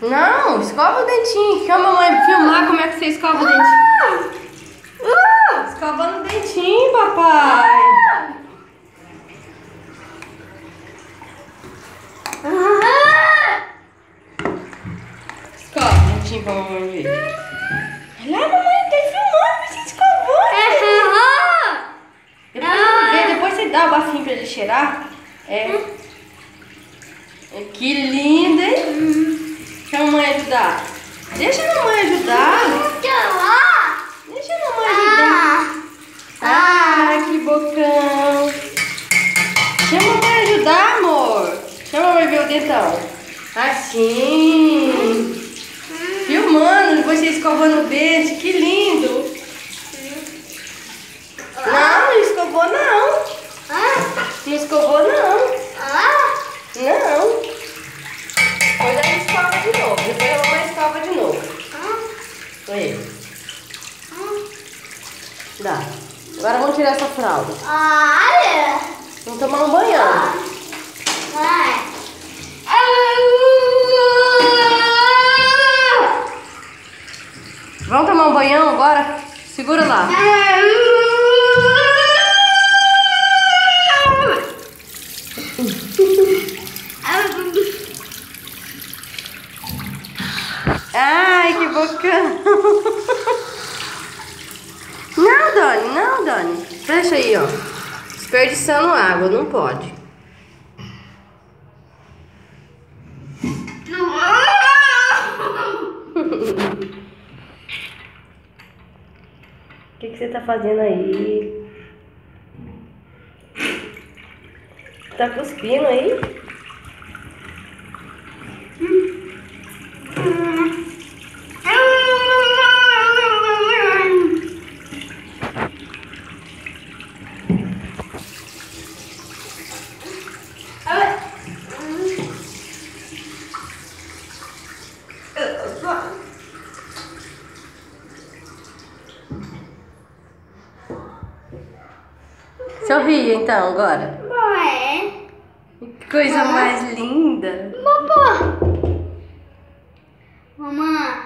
Não, escova o dentinho. Quer a mamãe filmar como é que você escova o dentinho? Escovando o dentinho, papai. Escova o dentinho pra mamãe ver. Olha lá, mamãe, tá filmando, você escovou. Depois você dá o bafinho pra ele cheirar. Que lindo, hein? Deixa a mamãe ajudar. Deixa a mamãe ajudar. Deixa a mamãe ajudar. Ah, que bocão. Deixa a mamãe ajudar, amor. Deixa a mamãe ver o dedão. Assim. Filmando você escovando o dente. Que lindo. Não escovou não. Não escovou não. Não. Depois a gente escova de novo. Depois a mamãe escova de novo. Aí. Dá. Agora vamos tirar essa fralda. Vamos tomar um banhão. Vamos tomar um banhão agora? Segura lá. Ai, que bocão. Não, Dani, não, Dani. Fecha aí, ó. Desperdiçando água, não pode. O que você tá fazendo aí? Tá cuspindo aí? Sorria então agora. Que coisa mais linda. Mamãe.